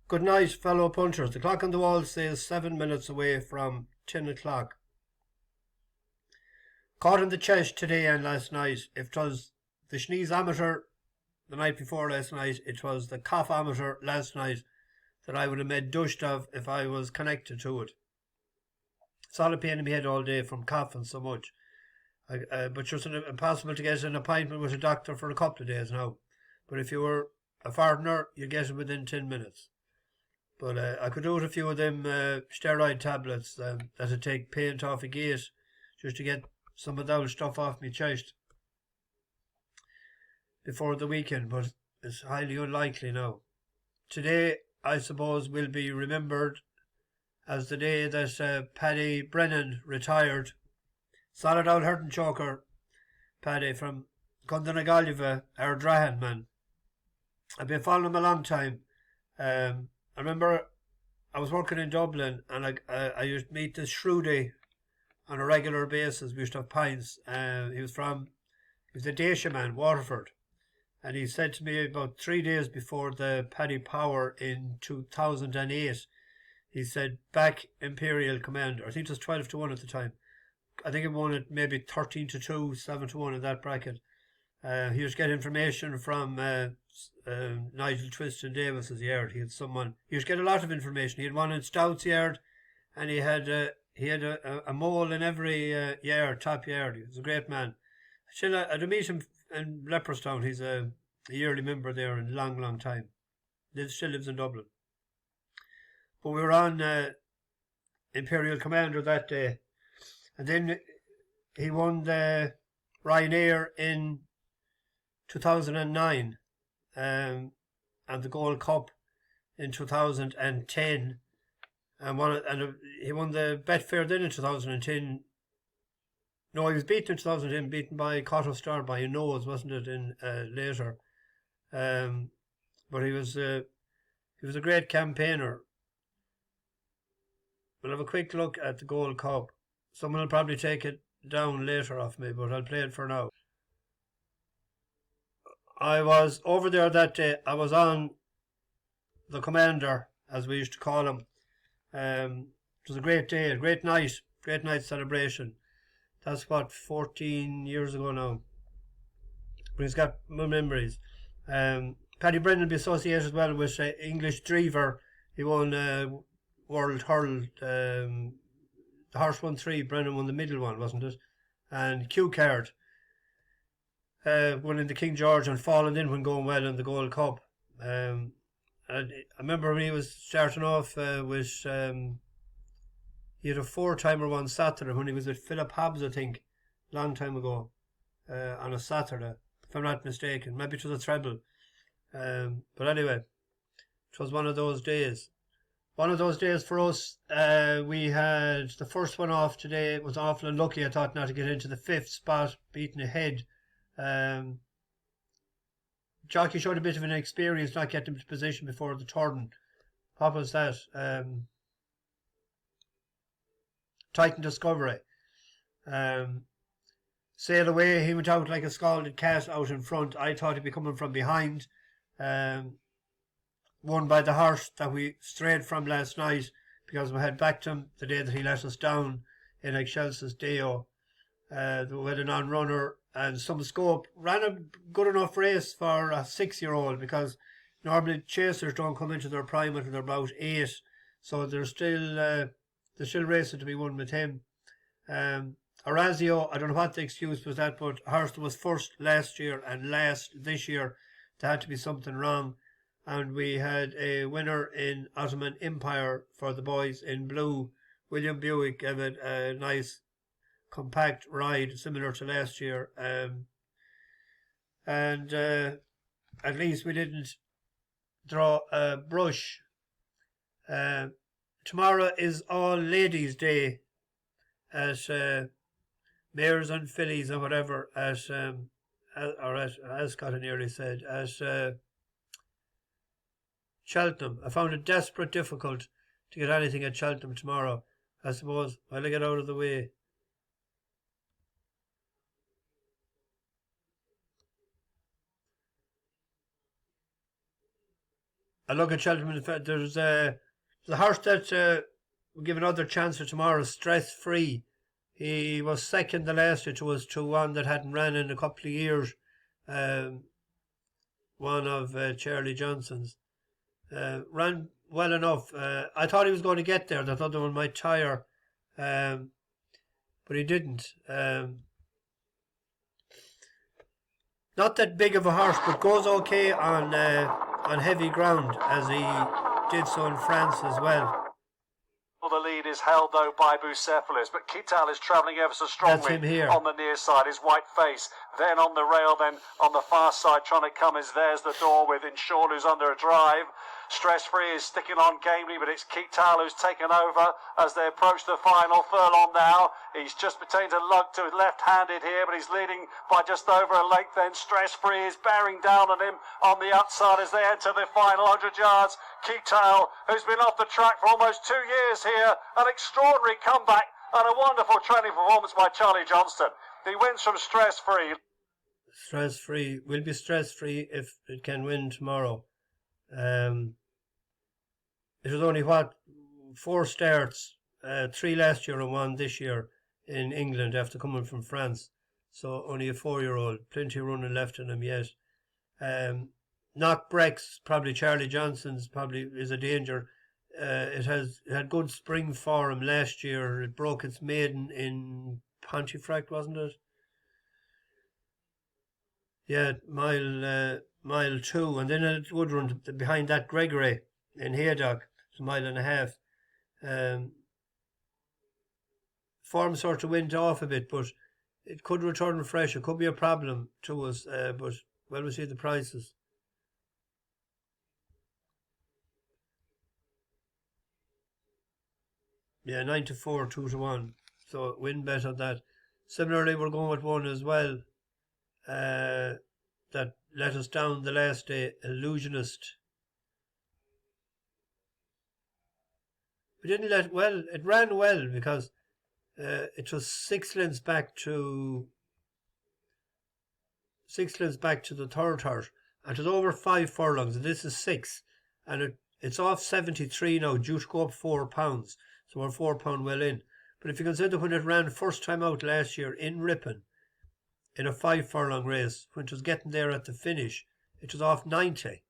Good night, fellow punchers. The clock on the wall says 7 minutes away from 10 o'clock. Caught in the chest today and last night. If 'twas the sneeze-ometer the night before last night, it was the cough-ometer last night that I would have made dust of if I was connected to it. Solid pain in my head all day from coughing so much. But it's impossible to get an appointment with a doctor for a couple of days now. But if you were a foreigner, you get it within 10 minutes. But I could do with a few of them steroid tablets that'd take paint off a gate just to get some of that stuff off my chest before the weekend, but it's highly unlikely now. Today, I suppose, will be remembered as the day that Paddy Brennan retired. Solid out hurting choker, Paddy from Gundanagalliva, our Drahan man. I've been following him a long time. I remember I was working in Dublin and I used to meet this Shrudy on a regular basis. We used to have pints. He was a Dacia man, Waterford. And he said to me about 3 days before the Paddy Power in 2008, he said, back Imperial Commander. I think it was 12-1 at the time. I think it won it maybe 13-2, 7-1 in that bracket. He was getting information from Nigel Twiston Davis's yard. He used to get a lot of information. He had one in Stout's yard, and he had a mole in every yard, top yard. He was a great man. I'd meet him in Leopardstown. He's a yearly member there in a long, long time. Still lives in Dublin. But we were on Imperial Commander that day. And then he won the Ryanair in 2009 and the Gold Cup in 2010. And he won the Betfair then in 2010. No, he was beaten in 2010, beaten by Cotto Star by a nose, wasn't it, in later. But he was a great campaigner. We'll have a quick look at the Gold Cup. Someone will probably take it down later off me, but I'll play it for now. I was over there that day. I was on the Commander, as we used to call him. It was a great day, a great night celebration. That's what, 14 years ago now. But he's got memories. Paddy Brennan will be associated as well with English Drever. He won World Hurl. The horse won 3, Brennan won the middle one, wasn't it? And Q Card winning the King George and falling in when going well in the Gold Cup. And I remember when he was starting off with he had a 4-timer one Saturday when he was with Philip Hobbs, I think, long time ago, on a Saturday, if I'm not mistaken. Maybe it was a treble. But anyway, it was one of those days. One of those days for us. We had the first one off today. It was awful unlucky, I thought, not to get into the 5th spot, beaten ahead. Jockey showed a bit of an experience not getting into position before the turn. What was that? Titan Discovery. Sail Away, he went out like a scalded cat out in front. I thought he'd be coming from behind. Won by the horse that we strayed from last night because we had backed him the day that he let us down in Excelsis Deo. We had a non-runner and some scope. Ran a good enough race for a 6-year-old because normally chasers don't come into their prime until they're about 8. So there's still racing to be won with him. Orazio, I don't know what the excuse was that, but horse was first last year and last this year. There had to be something wrong. And we had a winner in Ottoman Empire for the boys in blue. William Buick gave it a nice compact ride similar to last year. And at least we didn't draw a brush. Tomorrow is All Ladies' Day at Mares and Fillies and whatever at Ascot, I nearly said, at Cheltenham. I found it desperate difficult to get anything at Cheltenham tomorrow. I suppose I'll get out of the way. I look at Cheltenham. There's a horse that will give another chance for tomorrow. Stressfree. He was second the last year to one that hadn't ran in a couple of years. One of Charlie Johnson's. Ran well enough. I thought he was going to get there. I thought the one might tire, but he didn't. Not that big of a horse, but goes okay on heavy ground, as he did so in France as well. The lead is held though by Bucephalus, but Kital is travelling ever so strongly on the near side. His white face, then on the rail, then on the far side trying to come is There's the Door with Inshaw, who's under a drive. Stressfree is sticking on gamely, but it's Kital who's taken over as they approach the final furlong now. He's just pertained to lug to left-handed here, but he's leading by just over a length. Then Stressfree is bearing down on him on the outside as they enter the final 100 yards. Kital, who's been off the track for almost 2 years here, an extraordinary comeback and a wonderful training performance by Charlie Johnston. He wins from Stressfree. Stressfree will be Stressfree if it can win tomorrow. It was only 4 starts, 3 last year and 1 this year in England after coming from France. So only a 4-year-old, plenty of running left in him yet. Not Breck's, probably Charlie Johnson's probably is a danger. It had good spring for him last year. It broke its maiden in Pontefract, wasn't it? Yeah, mile 2, and then it would run behind that Gregory in Haydock. It's a mile and a half. Form sort of went off a bit, but it could return fresh. It could be a problem to us, but well, we'll see the prices. Yeah, 9-4, 2-1. So win bet on that. Similarly, we're going with one as well. That let us down the last day, Illusionist. We didn't it ran well because it was 6 lengths back to the third horse, and it was over 5 furlongs, and this is 6, and it's off 73 now, due to go up £4, so we're £4 well in. But if you consider when it ran first time out last year in Ripon, in a 5 furlong race, when it was getting there at the finish, it was off 90.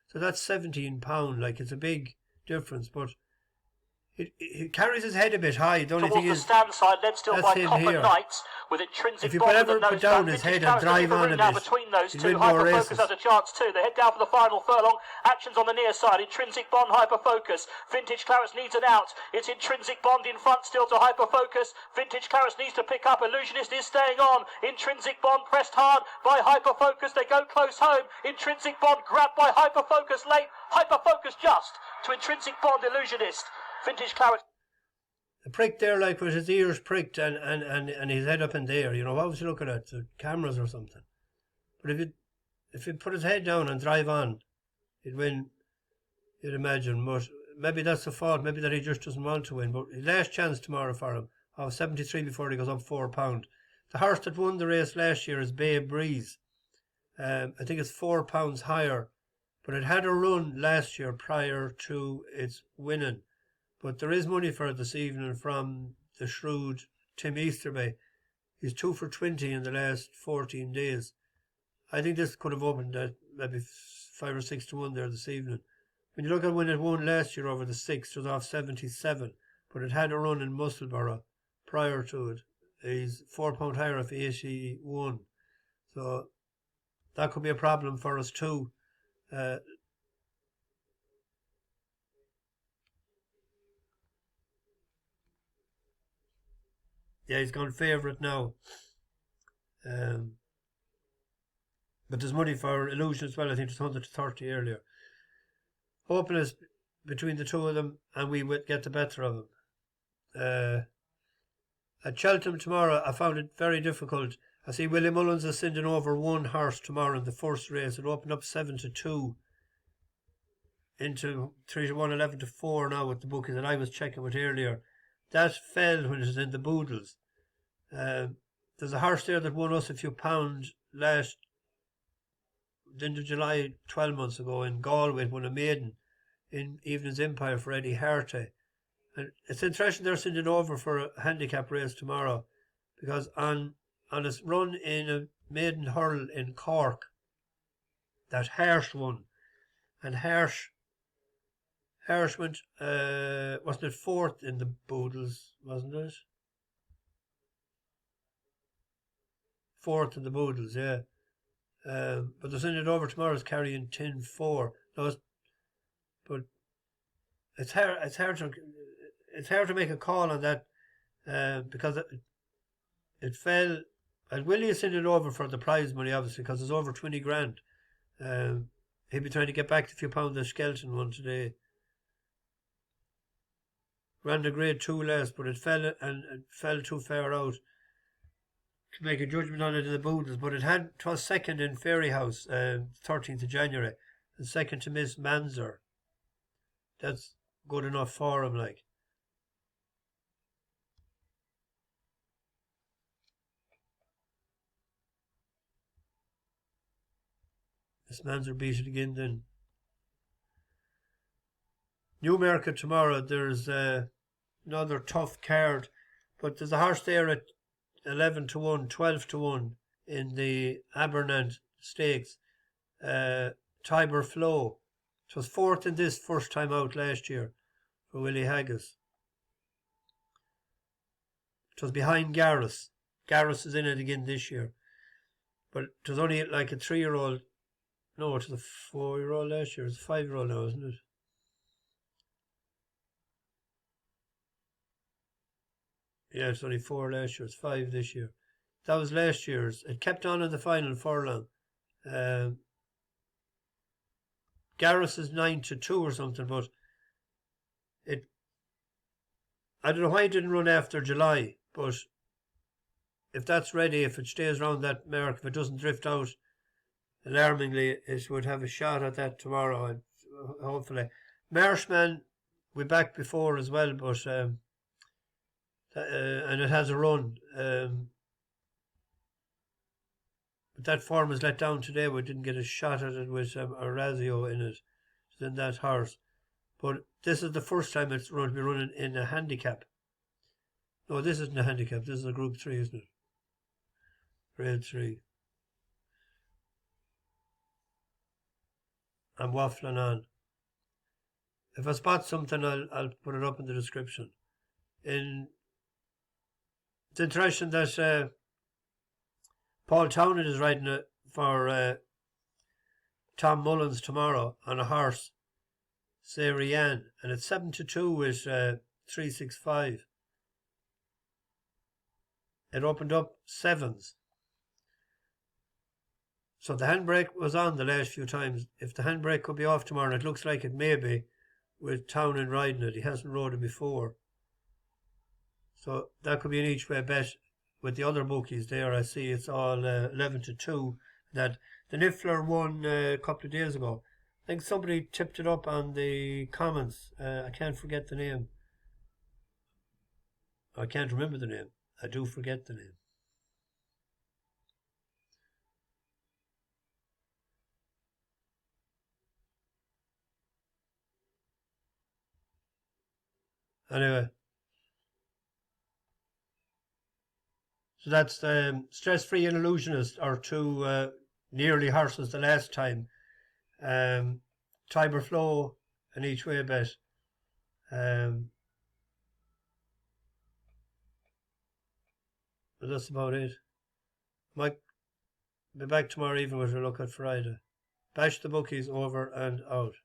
So that's £17. Like, it's a big difference, but it carries his head a bit high. The only thing is, stand side, led still by Copper here. Knights, with intrinsic if you could ever put down his head and drive on a bit, between those he'd two, win more Hyperfocus races. has a chance too. They head down for the final furlong. Actions on the near side. Intrinsic Bond, Hyperfocus. Vintage Clarence needs an out. It's Intrinsic Bond in front still to Hyperfocus. Vintage Clarence needs to pick up. Illusionist is staying on. Intrinsic Bond pressed hard by Hyperfocus. They go close home. Intrinsic Bond grabbed by Hyperfocus late. Hyperfocus just to Intrinsic Bond. Illusionist. Vintage Clarence. The prick there, like with his ears pricked and his head up in there, you know, what was he looking at? The cameras or something. But if he'd put his head down and drive on, he'd win, you'd imagine. But maybe that's the fault, maybe that he just doesn't want to win. But his last chance tomorrow for him, of 73 before he goes up £4. The horse that won the race last year is Bay Breeze. I think it's £4 higher, but it had a run last year prior to its winning. But there is money for it this evening from the shrewd Tim Easterby. He's 2 for 20 in the last 14 days. I think this could have opened at maybe 5 or 6 to 1 there this evening. When you look at when it won last year over the 6, it was off 77, but it had a run in Musselburgh prior to it. He's £4 higher of 81. So that could be a problem for us too. Yeah, he's gone favourite now. But there's money for Illusion as well. I think there's 130 earlier. Hopeless between the two of them, and we would get the better of them. At Cheltenham tomorrow, I found it very difficult. I see Willie Mullins is sending over one horse tomorrow in the first race. It opened up 7-2 into 3-1, 11-4 now with the bookies that I was checking with earlier. That fell when it was in the Boodles. There's a horse there that won us a few pounds last end of July, 12 months ago in Galway. It won a maiden. in Evening's Empire for Eddie Harty. And it's interesting they're sending over for a handicap race tomorrow, because on a run in a maiden hurl in Cork, that Harsh won. And Harsh went, wasn't it fourth in the Boodles, wasn't it? Fourth in the Boodles, yeah. But they're sending it over tomorrow as carrying 10-4. No, but it's hard to make a call on that, because it fell. And Willie is sending it over for the prize money, obviously, because it's over 20 grand. He'll be trying to get back the few pounds of Skelton one today. Ran the grade 2 last, but it fell too far out to make a judgment on it in the Boodles. But it was second in Fairyhouse, 13th of January, and second to Miss Manzer. That's good enough for him, like. Miss Manzer beat it again then. Newmarket tomorrow, there's another tough card, but there's a horse there at 11-1, 12-1 in the Abernant Stakes. Tibal Flow. It was fourth in this first time out last year for Willie Haggis. It was behind Garris. Garris is in it again this year. But it was only like a 3-year-old. No, it was a 4-year-old last year. It's a 5-year-old now, isn't it? Yeah, it's only 4 last year. It's 5 this year. That was last year's. It kept on in the final furlong. Garris is 9-2 or something, but I don't know why it didn't run after July, but if that's ready, if it stays around that mark, if it doesn't drift out alarmingly, it would have a shot at that tomorrow, hopefully. Marshman, we backed before as well, but and it has a run. But that form was let down today. We didn't get a shot at it with Orazio in it, in that horse. But this is the first time it's going to be running in a handicap. No, this isn't a handicap. This is a Group 3, isn't it? Grade 3. I'm waffling on. If I spot something, I'll put it up in the description. It's interesting that Paul Townend is riding it for Tom Mullins tomorrow on a horse, Serian, and it's 7-2 with 365. It opened up 7s. So the handbrake was on the last few times. If the handbrake could be off tomorrow, and it looks like it may be, with Townend riding it. He hasn't rode it before. So that could be an each way bet with the other bookies there. I see it's all 11-2. That the Niffler won a couple of days ago. I think somebody tipped it up on the comments. I can't forget the name. I can't remember the name. I do forget the name. Anyway. So that's the Stressfree and Illusionist are two nearly horses the last time. Tibal Flow and each way bet. But that's about it. Might be back tomorrow evening with a look at Friday. Bash the bookies, over and out.